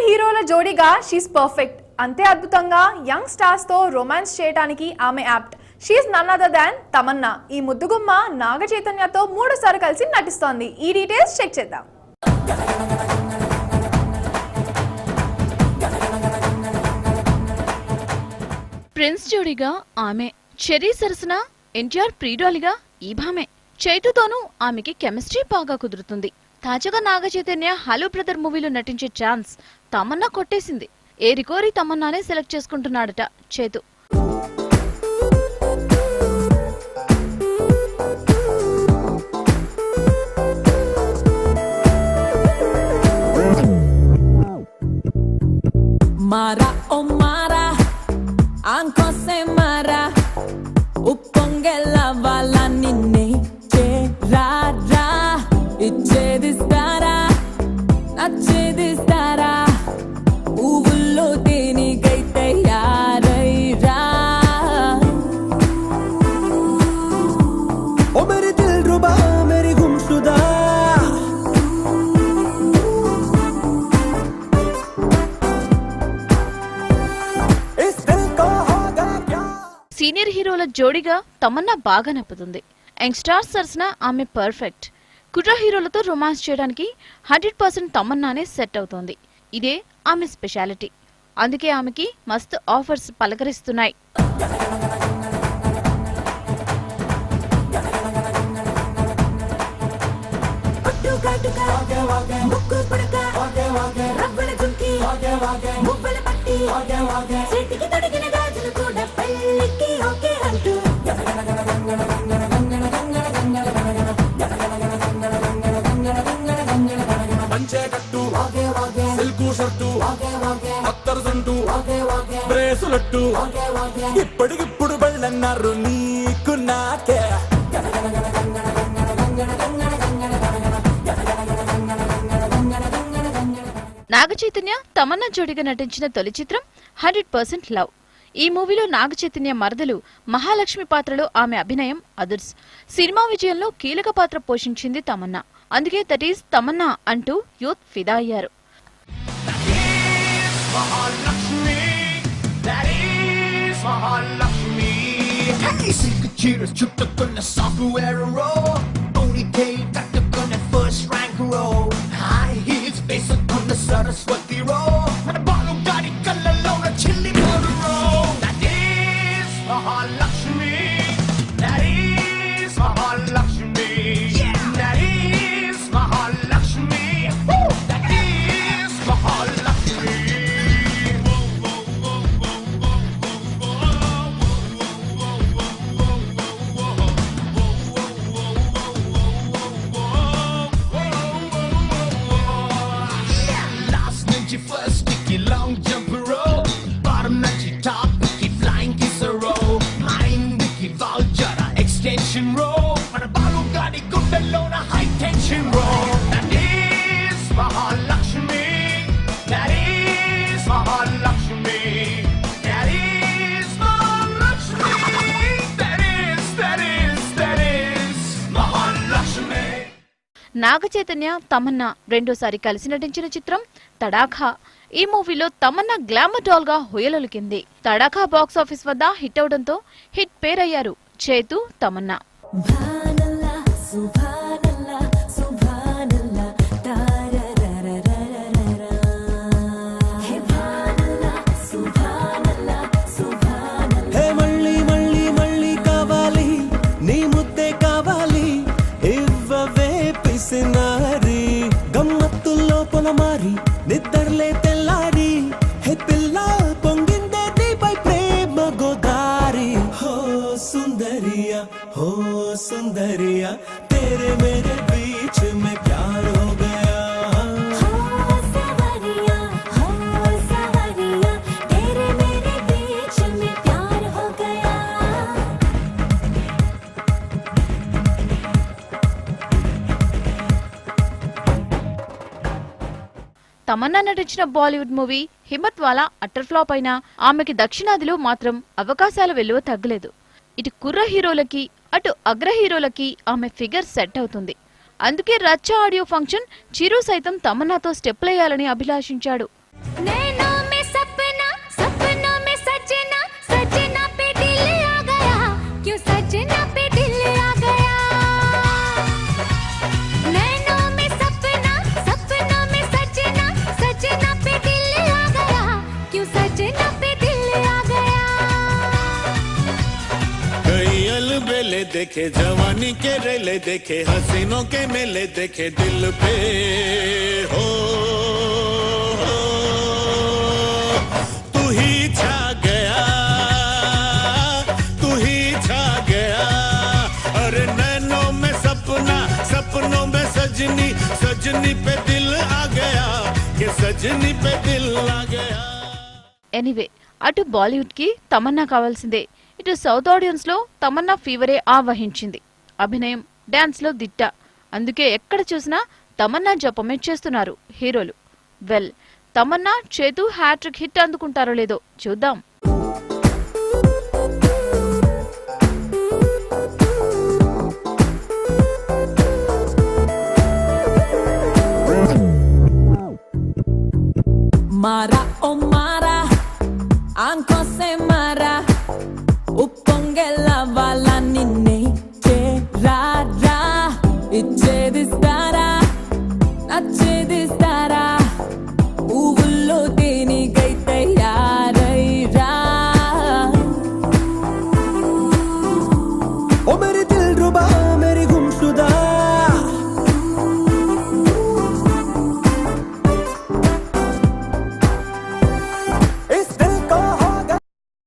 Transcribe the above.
Senior హీరోల జోడీగా she's perfect. అంతే అద్భుతంగా యంగ్ స్టార్స్ తో రొమాన్స్ చేయడానికి ఆమె apt. She's none other than Tamannaah. ఈ ముద్దుగుమ్మ నాగ చైతన్యతో 3వ సారి కలిసి నటిస్తోంది. ఈ డీటెయిల్స్ చెక్ చేద్దాం. ప్రిన్స్ జోడీగా ఆమె, చెర్రీ సరసన ఎన్టీఆర్ ప్రియురాలిగా ఈ భామే. చైతుతోనూ ఆమెకి కెమిస్ట్రీ బాగా కుదురుతుంది. తాజాగా నాగ చైతన్య హలో బ్రదర్ మూవీలో నటించే ఛాన్స్ తమన్నా కొట్టేసింది. ఏరికోరి తమన్నానే సెలెక్ట్ చేసుకుంటున్నాడట చైతు. మారా ఓ మారా ఆంఖో సే మారా ఉప్పొంగెలవాల నిన్నే చేరారా ఇచ్చేదిస్తారా నచ్చేదిస్తారా ఊవుల్లో దేనికైతే యారైరా ओ मेरे दिल रुबा मेरी गुमशुदा इस दिल को होगा क्या. సీనియర్ హీరోల జోడీగా తమన్నా బాగా నప్పుతుంది. యంగ్ స్టార్స్ సరసన ఆమె పర్ఫెక్ట్. కుట్ర హీరోలతో రొమాన్స్ చేయడానికి 100% తమన్నానే సెట్ అవుతోంది. ఇదే ఆమె స్పెషాలిటీ. అందుకే ఆమెకి మస్తు ఆఫర్స్ పలకరిస్తున్నాయి. పంచే కట్టు సిల్కు షర్టు అత్తరు సంటు బ్రేసులట్టు ఇప్పటికిప్పుడు బళ్ళన్నారు నీకు నాకే. నాగ చైతన్య తమన్నా జోడిగా నటించిన తొలి చిత్రం 100% లవ్. ఈ మూవీలో నాగ చైతన్య మరదలు మహాలక్ష్మి పాత్రలో ఆమె అభినయం అదుర్స్. సినిమా విజయంలో కీలక పాత్ర పోషించింది తమన్నా. అందుకే దట్ ఈస్ తమన్నా అంటూ యూత్ ఫిదా అయ్యారు. First sticky long jumper roll, bottom nutty top, sticky flying kiss a roll, mind sticky vulture extension roll, and a bottle got it good alone a high tension roll. That is Mahalakshmi, that is Mahalakshmi, that is Mahalakshmi, that is Mahalakshmi. Naga Chaitanya Tamannaah రెండోసారి కలిసి నటించిన చిత్రం తడాఖా. ఈ మూవీలో Tamannaah glamour doll గా హొయలొలికింది. తడాఖా box office వద్ద hit అవడంతో hit పేరయ్యారు Chaitu Tamannaah. గమ్మత్తుల్లో పొలమారి నిద్రలే తెల్లారి హే పిల్ల పొంగిందే నీపై ప్రేమ గోదారి. హో సుందరియా तेरे मेरे बीच में प्यार हो गया. तेरे मेरे बीच में प्यार हो गया. తమన్నా నటించిన బాలీవుడ్ మూవీ హిమ్మత్ వాలా అట్టర్ ఫ్లాప్ అయినా ఆమెకి దక్షిణాదిలో మాత్రం అవకాశాల వెలువ తగ్గలేదు. ఇటు కుర్ర హీరోలకి అటు అగ్ర హీరోలకి ఆమె ఫిగర్ సెట్ అవుతుంది. అందుకే రచ్చ ఆడియో ఫంక్షన్ చిరు సైతం తమన్నాతో స్టెప్లేయాలని అభిలాషించాడు. देखे जवानी के रेले देखे हसीनों के मेले देखे दिल पे हो तू ही छा गया तू ही छा गया अरे नैनों में सपना सपनों में सजनी सजनी पे दिल आ गया कि सजनी पे दिल आ गया ఎనీవే అటు బాలీవుడ్ కి తమన్నా కావాల్సిందే, ఇటు సౌత్ ఆడియన్స్ లో తమన్నా ఫీవరే ఆవహించింది. అభినయం, డాన్స్ లో దిట్ట, అందుకే ఎక్కడ చూసినా తమన్నా జపమే చేస్తున్నారు హీరోలు. వెల్, తమన్నా చేతు హ్యాట్రిక్ హిట్ అందుకుంటారో లేదో చూద్దాం. Mara o mara, anco se mara, upongela vala.